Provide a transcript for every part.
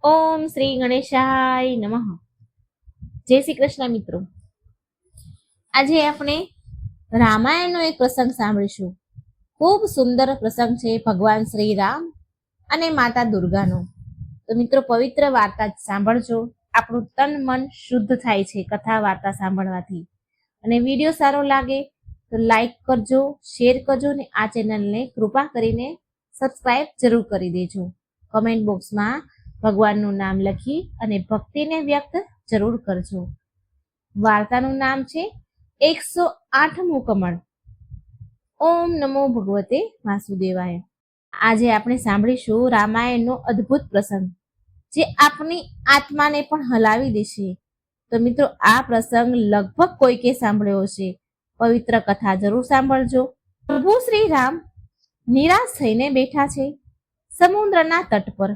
ઓમ શ્રી ગણેશાય નમઃ. જય શ્રી કૃષ્ણ મિત્રો. આજે આપણે રામાયણનો એક પ્રસંગ સાંભળીશું. ખૂબ સુંદર પ્રસંગ છે ભગવાન શ્રી રામ અને માતા દુર્ગાનો. તો મિત્રો પવિત્ર વાર્તા સાંભળજો. આપણું તન મન શુદ્ધ થાય છે કથા વાર્તા સાંભળવાથી. અને વિડીયો સારો લાગે તો લાઈક કરજો, શેર કરજો અને આ ચેનલને કૃપા કરીને સબસ્ક્રાઇબ જરૂર કરી દેજો. કમેન્ટ બોક્સમાં ભગવાનનું નામ લખી અને ભક્તિને વ્યક્ત જરૂર કરજો. વાર્તાનું નામ છે 108મું કમળ. ઓમ નમો ભગવતે વાસુદેવાય. આજે આપણે સાંભળીશું રામાયણનો અદ્ભુત પ્રસંગ જે આપણી આત્માને પણ હલાવી દેશે. તો મિત્રો આ પ્રસંગ લગભગ કોઈકે સાંભળ્યો હશે. પવિત્ર કથા જરૂર સાંભળજો. પ્રભુ શ્રી રામ નિરાશ થઈને બેઠા છે સમુદ્રના તટ પર.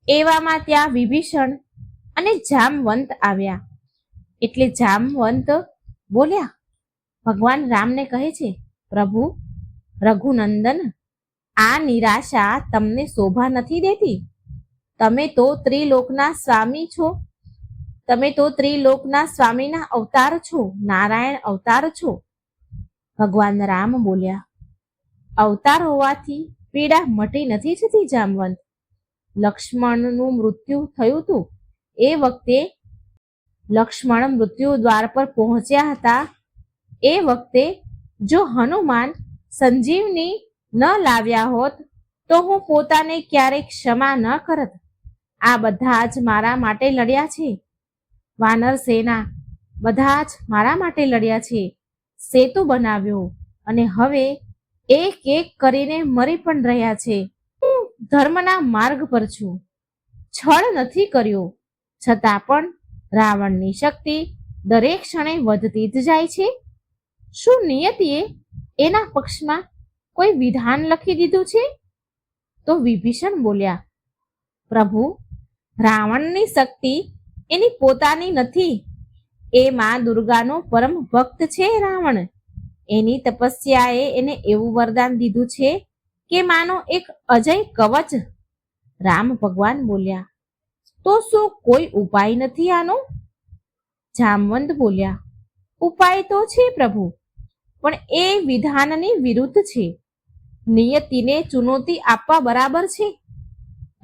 એવામાં ત્યાં વિભીષણ અને જામવંત આવ્યા. એટલે જામવંત બોલ્યા, ભગવાન રામને કહે છે, પ્રભુ રઘુનંદન, આ નિરાશા તમને શોભા નથી દેતી. તમે તો ત્રિલોકના સ્વામી છો. તમે તો ત્રિલોકના સ્વામીના અવતાર છો, નારાયણ અવતાર છો. ભગવાન રામ બોલ્યા, અવતાર હોવાથી પીડા મટી નથી જતી જામવંત. લક્ષ્મણનું મૃત્યુ થયું હતું એ વખતે લક્ષ્મણ મૃત્યુ દ્વાર પર પહોંચ્યા હતા. એ વખતે જો હનુમાન સંજીવની ન લાવ્યા હોત તો હું પોતાને ક્યારેય ક્ષમા ન કરત. આ બધા જ મારા માટે લડ્યા છે. વાનર સેના બધા જ મારા માટે લડ્યા છે. સેતુ બનાવ્યો અને હવે એક એક કરીને મરી પણ રહ્યા છે. ધર્મના માર્ગ પર છું, છળ નથી કર્યો. છતાં પણ રાવણની શક્તિ દરેક ક્ષણે વધતી જ જાય છે. શું નિયતિએ એના પક્ષમાં કોઈ વિધાન લખી દીધું છે? તો વિભીષણ બોલ્યા, પ્રભુ રાવણની શક્તિ એની પોતાની નથી. એ માં દુર્ગાનો પરમ ભક્ત છે રાવણ. એની તપસ્યાએ એને એવું વરદાન દીધું છે કે માનો એક અજય કવચ. રામ ભગવાન બોલ્યા, તો શું કોઈ ઉપાય નથી આનો? જામવંત બોલ્યા, ઉપાય તો છે પ્રભુ, પણ એ વિધાનની વિરુદ્ધ છે. નિયતિને ચુનૌતી આપવા બરાબર છે.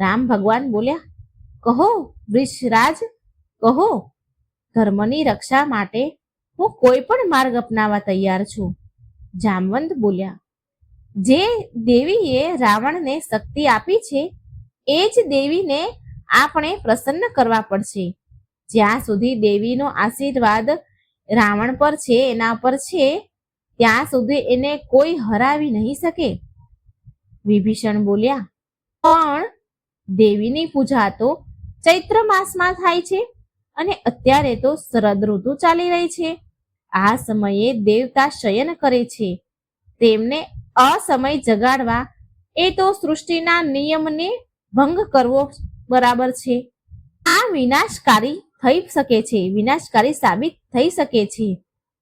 રામ ભગવાન બોલ્યા, કહો વૃષરાજ, કહો. ધર્મની રક્ષા માટે હું કોઈ પણ માર્ગ અપનાવવા તૈયાર છું. જામવંત બોલ્યા, જે દેવીએ રાવણને શક્તિ આપી છે એ જ દેવીને આપણે પ્રસન્ન કરવા પડશે. જ્યાં સુધી દેવીનો આશીર્વાદ રાવણ પર છે, એના પર છે, ત્યાં સુધી એને કોઈ હરાવી નહીં શકે. વિભીષણ બોલ્યા, પણ દેવીની પૂજા તો ચૈત્ર માસમાં થાય છે અને અત્યારે તો શરદ ઋતુ ચાલી રહી છે. આ સમયે દેવતા શયન કરે છે. તેમને અસમય જગાડવા એ તો સૃષ્ટિના નિયમને ભંગ કરવો બરાબર છે. આ વિનાશકારી થઈ શકે છે, વિનાશકારી સાબિત થઈ શકે છે.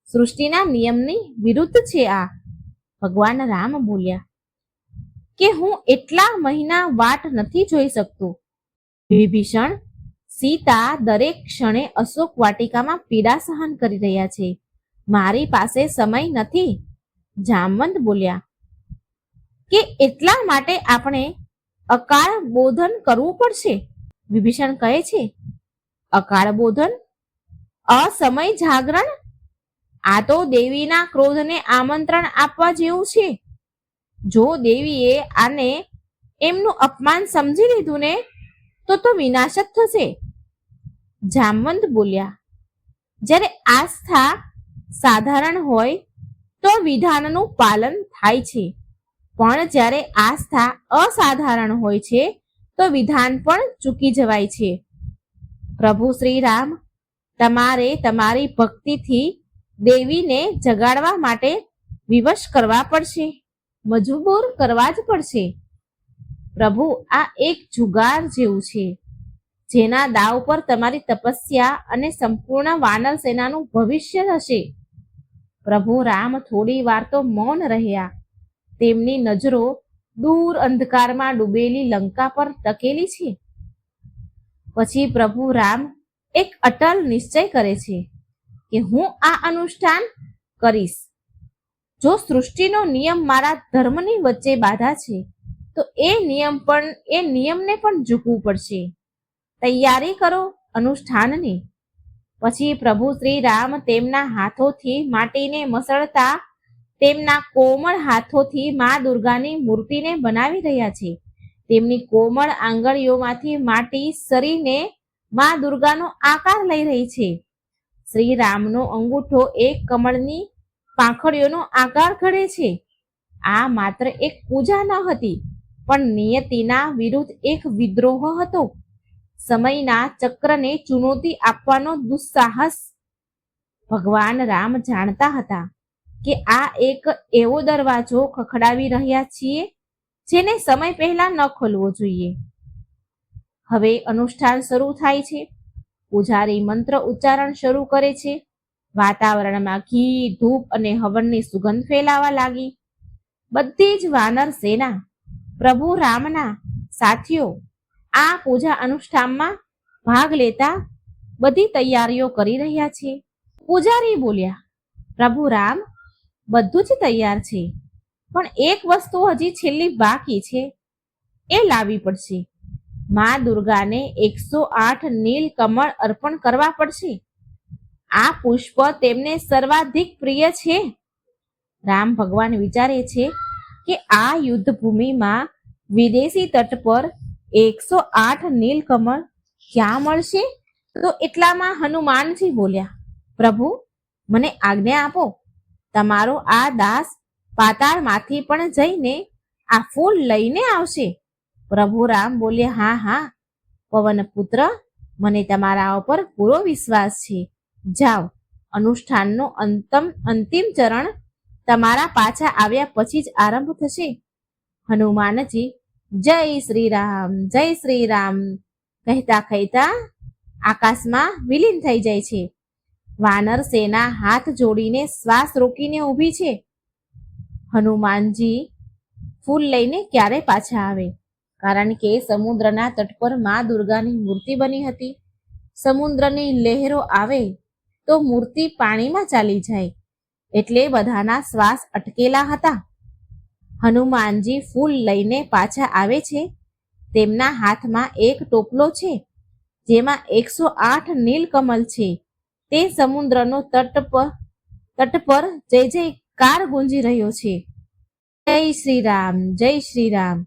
સૃષ્ટિના નિયમની વિરુદ્ધ છે આ. ભગવાન રામ બોલ્યા કે હું એટલા મહિના વાટ નથી જોઈ શકતો. વિભીષણ, સીતા દરેક ક્ષણે અશોક વાટિકામાં પીડા સહન કરી રહ્યા છે. મારી પાસે સમય નથી. જામવંત બોલ્યા કે એટલા માટે આપણે અકાળ બોધન કરવું પડશે. વિભીષણ કહે છે, અકાળ બોધન, અસમય જાગરણ? આ તો દેવીના ક્રોધને આમંત્રણ આપવા જેવું છે. જો દેવીએ આને એમનું અપમાન સમજી લીધું ને તો વિનાશ જ થશે. જામવંત બોલ્યા, જ્યારે આસ્થા સાધારણ હોય તો વિધાનનું પાલન થાય છે, પણ જ્યારે આસ્થા અસાધારણ હોય છે તો વિધાન પણ ચૂકી જવાય છે. પ્રભુ શ્રી રામ, તમારે તમારી ભક્તિથી દેવીને જગાડવા માટે વિવશ કરવા પડશે, મજબૂર કરવા જ પડશે. પ્રભુ, આ એક જુગાર જેવું છે, જેના દાવ પર તમારી તપસ્યા અને સંપૂર્ણ વાનર સેનાનું ભવિષ્ય હશે. પ્રભુ રામ થોડી વાર તો મૌન રહ્યા. તેમની નજરો દૂર અંધકારમાં ડૂબેલી લંકા પર ટકેલી છે. પછી પ્રભુ રામ એક અટલ નિશ્ચય કરે છે કે હું આ અનુષ્ઠાન કરીશ. જો સૃષ્ટિનો નિયમ મારા ધર્મની વચ્ચે બાધા છે તો એ નિયમને પણ ઝૂકવું પડશે. તૈયારી કરો અનુષ્ઠાનની. પછી પ્રભુ શ્રી રામ તેમના હાથોથી માટીને મસળતા તેમના કોમળ હાથોથી મા દુર્ગાની મૂર્તિને બનાવી રહ્યા છે. તેમની કોમળ આંગળીઓમાંથી માટી સરીને મા દુર્ગાનો આકાર લઈ રહી છે. શ્રી રામનો અંગૂઠો એક કમળની પાંખડીઓનો આકાર ઘડે છે. આ માત્ર એક પૂજા ન હતી, પણ નિયતિના વિરુદ્ધ એક વિદ્રોહ હતો. સમયના ચક્રને ચુનૌતી આપવાનો દુસ્સાહસ. ભગવાન રામ જાણતા હતા કે આ એક એવો દરવાજો ખખડાવી રહ્યા છીએ જેને સમય પહેલા ન ખોલવો જોઈએ. હવે અનુષ્ઠાન શરૂ થાય છે. પૂજારી મંત્ર ઉચ્ચારણ શરૂ કરે છે. વાતાવરણમાં ઘી, ધૂપ અને હવનની સુગંધ ફેલાવા લાગી. બધી જ વાનર સેના, પ્રભુ રામના સાથીઓ આ પૂજા અનુષ્ઠાનમાં ભાગ લેતા બધી તૈયારીઓ કરી રહ્યા છે. પૂજારી બોલ્યા, પ્રભુ રામ, બધું જ તૈયાર છે, પણ એક વસ્તુ હજી છેલ્લી બાકી છે, એ લાવવી પડશે. મા દુર્ગાને 108 નીલ કમળ અર્પણ કરવા પડશે. આ પુષ્પ તેમને સર્વાધિક પ્રિય છે. રામ ભગવાન વિચારે છે કે આ યુદ્ધ ભૂમિમાં વિદેશી તટ પર 108 નીલ કમળ ક્યાં મળશે? તો એટલામાં હનુમાનજી બોલ્યા, પ્રભુ, મને આજ્ઞા આપો. તમારો આ દાસ પાતાળમાંથી પણ જઈને આ ફૂલ લઈને આવશે. પ્રભુ રામ બોલ્યા, હા હા પવન પુત્ર, મને તમારા ઉપર પૂરો વિશ્વાસ છે. જાઓ, અનુષ્ઠાનનો અંતિમ ચરણ તમારા પાછા આવ્યા પછી જ આરંભ થશે. હનુમાનજી જય શ્રી રામ, જય શ્રી રામ કહેતા કહેતા આકાશમાં વિલીન થઈ જાય છે. વાનર સેના હાથ જોડીને શ્વાસ રોકીને ઊભી છે. હનુમાનજી ફૂલ લઈને ક્યારે પાછા આવે? કારણ કે સમુદ્રના તટ પર મા દુર્ગાની મૂર્તિ બની હતી. સમુદ્રની લહેરો આવે તો મૂર્તિ પાણીમાં ચાલી જાય, એટલે બધાના શ્વાસ અટકેલા હતા. હનુમાનજી ફૂલ લઈને પાછા આવે છે. તેમના હાથમાં એક ટોપલો છે જેમાં 108 નીલકમલ છે. તે સમુદ્રનો તટ પર જય જયકાર ગુંજી રહ્યો છે. જય શ્રી રામ, જય શ્રી રામ.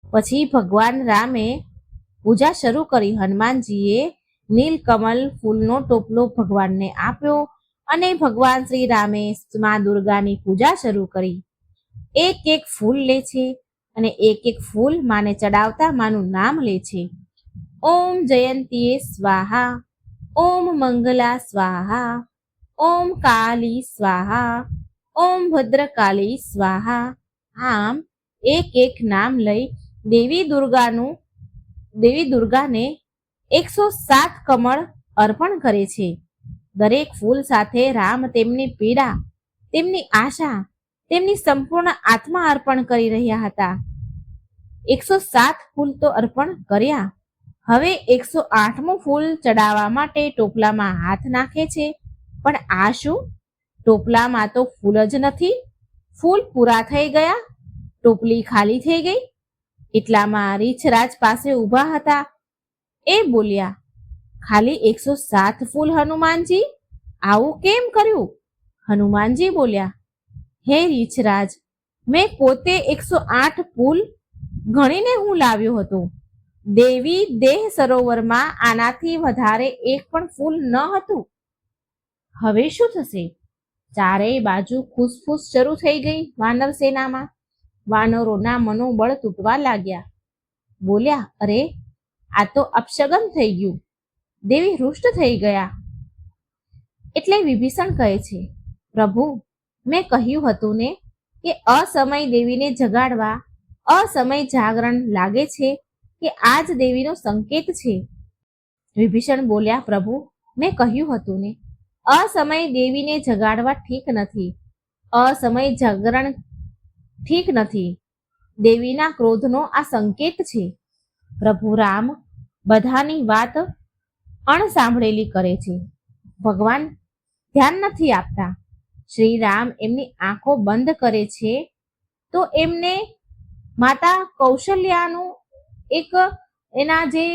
પછી ભગવાન રામે પૂજા શરૂ કરી. હનુમાનજીએ નીલકમલ ફૂલનો ટોપલો ભગવાનને આપ્યો અને ભગવાન શ્રી રામે મા દુર્ગાની પૂજા શરૂ કરી. એક એક ફૂલ લે છે અને એક એક ફૂલ માને ચડાવતા માનું નામ લે છે. ઓમ જયંતીએ સ્વાહા, ઓમ મંગલા સ્વાહા, ઓમ કાલી સ્વાહા, ઓમ ભદ્રકાલી સ્વાહા. આમ એક એક નામ લઈ દેવી દુર્ગાને 107 કમળ અર્પણ કરે છે. દરેક ફૂલ સાથે રામ તેમની પીડા, તેમની આશા, તેમની સંપૂર્ણ આત્મા અર્પણ કરી રહ્યા હતા. 107 ફૂલ તો અર્પણ કર્યા. હવે 108મું ફૂલ ચડાવવા માટે ટોપલામાં હાથ નાખે છે. પણ આ શું? ટોપલામાં તો ફૂલ જ નથી. ફૂલ પૂરા થઈ ગયા, ટોપલી ખાલી થઈ ગઈ. એટલામાં રીછરાજ પાસે ઊભા હતા. એ બોલ્યા, ખાલી 107 ફૂલ હનુમાનજી, આવું કેમ કર્યું? હનુમાનજી બોલ્યા, હે રીછરાજ, મેં પોતે 108 ફૂલ ગણીને હું લાવ્યો હતો. દેવી દેહ સરોવરમાં આનાથી વધારે એક પણ ફૂલ ન હતું. હવે શું થશે? ચારેય બાજુ ખુસફુસ શરૂ થઈ ગઈ. વાનર સેનામાં વાનરોના મનોબળ તૂટવા લાગ્યા. બોલ્યા, અરે, આ તો અપશગન થઈ ગયું. દેવી રૂષ્ટ થઈ ગયા. એટલે વિભીષણ કહે છે, પ્રભુ, મેં કહ્યું હતું ને કે અસમય દેવીને જગાડવા અસમય જાગરણ લાગે છે કે આ જ દેવીનો સંકેત છે. વિભીષણ બોલ્યા, પ્રભુ, મેં કહ્યું હતું ને, અસમય દેવીને જગાડવા ઠીક નથી. અસમય જાગરણ ઠીક નથી. દેવીના ક્રોધનો આ સંકેત છે. પ્રભુ રામ, બધાની વાત અણસાંભળેલી કરે છે. ભગવાન ધ્યાન નથી આપતા. શ્રી રામ એમની આંખો બંધ કરે છે તો એમને માતા કૌશલ્યાનું એક એના જે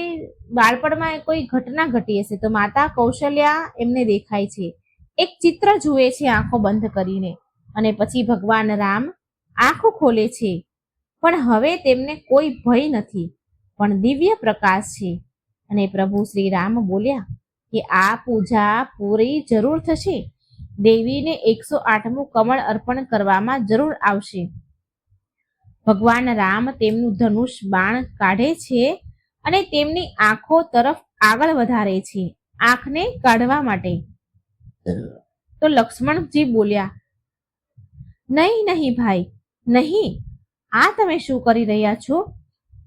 બાળપણમાં કોઈ ઘટના ઘટી હશે તો માતા કૌશલ્યા એમને દેખાય છે. એક ચિત્ર જુએ છે આંખો બંધ કરીને અને પછી ભગવાન રામ આંખો ખોલે છે. પણ હવે તેમને કોઈ ભય નથી, પણ દિવ્ય પ્રકાશ છે. અને પ્રભુ શ્રી રામ બોલ્યા કે આ પૂજા પૂરી જરૂર થશે. દેવીને 108મું કમળ અર્પણ કરવામાં જરૂર આવશે. ભગવાન રામ તેમનું ધનુષ બાણ કાઢે છે અને તેમની આંખો તરફ આગળ વધારે છે આંખને કાઢવા માટે. તો લક્ષ્મણજી બોલ્યા, નહીં નહીં ભાઈ, નહીં, આ તમે શું કરી રહ્યા છો?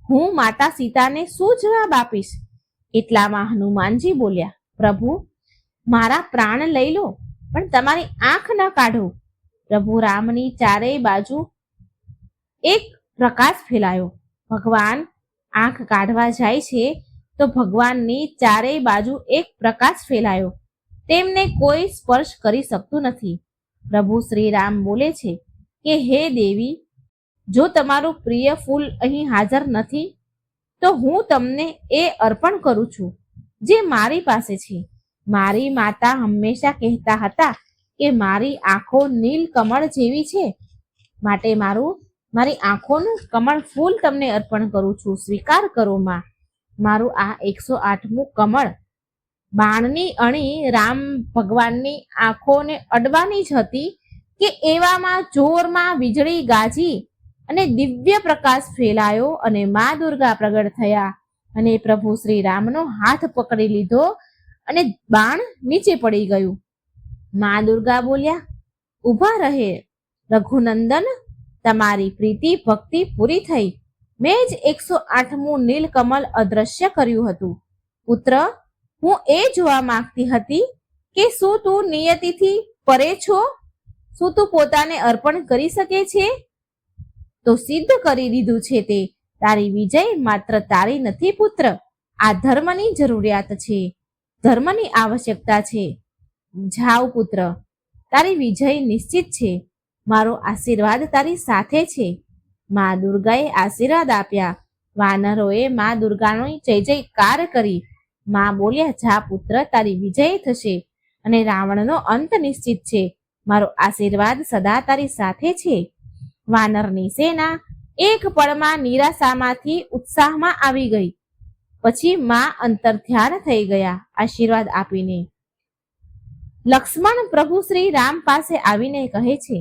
હું માતા સીતાને શું જવાબ આપીશ? એટલામાં હનુમાનજી બોલ્યા, પ્રભુ, મારા પ્રાણ લઈ લો પણ તમારી આંખ ન કાઢો. પ્રભુ રામની ચારેય બાજુ એક પ્રકાશ ફેલાયો. ભગવાન આંખ કાઢવા જાય છે તો ભગવાનની ચારેય બાજુ એક પ્રકાશ ફેલાયો. તેમને કોઈ સ્પર્શ કરી શકતું નથી. પ્રભુ શ્રી રામ બોલે છે કે હે દેવી, જો તમારું પ્રિય ફૂલ અહીં હાજર નથી તો હું તમને એ અર્પણ કરું છું જે મારી પાસે છે. મારી માતા હંમેશા કહેતા હતા કે મારી આંખો નીલ કમળ જેવી છે, માટે મારી આંખોનું કમળ ફૂલ તમને અર્પણ કરું છું. સ્વીકાર કરો માં. મારું આ 108મું કમળ બાણની અણી રામ ભગવાનની આંખોને અડવાની જ હતી કે એવામાં જોરમાં વીજળી ગાજી અને દિવ્ય પ્રકાશ ફેલાયો અને મા દુર્ગા પ્રગટ થયા અને પ્રભુ શ્રી રામનો હાથ પકડી લીધો અને બાણ નીચે પડી ગયું. મા દુર્ગા બોલ્યા, ઊભા રહે રઘુનંદન, તમારી પ્રીતિ ભક્તિ પૂરી થઈ. મેં જ 108મું નીલકમલ અદ્રશ્ય કર્યું હતું. પુત્ર, હું એ જોવા માંગતી હતી કે શું તું નિયતિથી પરે છો? શું તું પોતાને અર્પણ કરી શકે છે? તો સિદ્ધ કરી દીધું છે તે. તારી વિજય માત્ર તારી નથી પુત્ર, આ ધર્મની જરૂરિયાત છે, ધર્મની આવશ્યકતા છે. જાઓ પુત્ર, તારી વિજય નિશ્ચિત છે. મારો આશીર્વાદ તારી સાથે છે. મા દુર્ગાએ આશીર્વાદ આપ્યા. વાનરોએ મા દુર્ગાનો જય જયકાર કરી. મા બોલ્યા, જા પુત્ર, તારી વિજય થશે અને રાવણનો અંત નિશ્ચિત છે. મારો આશીર્વાદ સદા તારી સાથે છે. વાનરની સેના એક પળમાં નિરાશામાંથી ઉત્સાહમાં આવી ગઈ. પછી મા અંતર્ધ્યાન થઈ ગયા આશીર્વાદ આપીને. લક્ષ્મણ પ્રભુ શ્રી રામ પાસે આવીને કહે છે,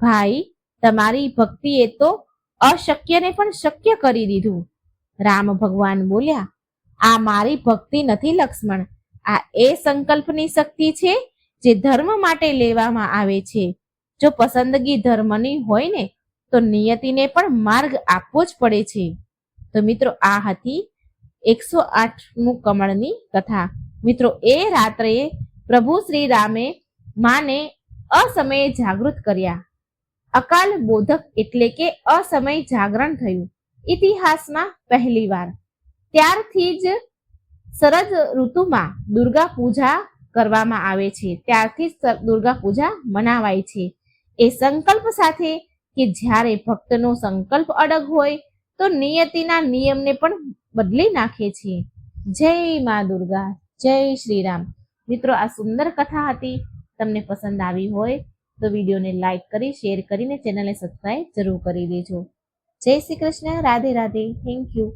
ભાઈ, તમારી ભક્તિએ તો અશક્યને પણ શક્ય કરી દીધું. રામ ભગવાન બોલ્યા, આ મારી ભક્તિ નથી લક્ષ્મણ, આ એ સંકલ્પની શક્તિ છે જે ધર્મ માટે લેવામાં આવે છે. જો પસંદગી ધર્મની હોય ને તો નિયતિને પણ માર્ગ આપવો જ પડે છે. તો મિત્રો, આ હતી 108મું કમળની કથા. મિત્રો, એ રાત્રે પ્રભુ શ્રી રામે માને અસમયે જાગૃત કર્યા. અકાલ બોધક એટલે કે અસમય જાગરણ થયું ઇતિહાસમાં પહેલીવાર. ત્યારથી જ શરદ ઋતુમાં દુર્ગા પૂજા કરવામાં આવે છે. ત્યારથી જ દુર્ગા પૂજા મનાવાય છે એ સંકલ્પ સાથે કે જ્યારે ભક્તનો સંકલ્પ અડગ હોય તો નિયતિના નિયમને પણ બદલી નાખે છે. જય મા દુર્ગા, જય શ્રી રામ. મિત્રો, આ સુંદર કથા હતી. તમને પસંદ આવી હોય તો વિડીયોને લાઈક કરી, શેર કરીને ચેનલને સબસ્ક્રાઈબ જરૂર કરી દેજો. જય શ્રી કૃષ્ણ. રાધે રાધે. Thank you.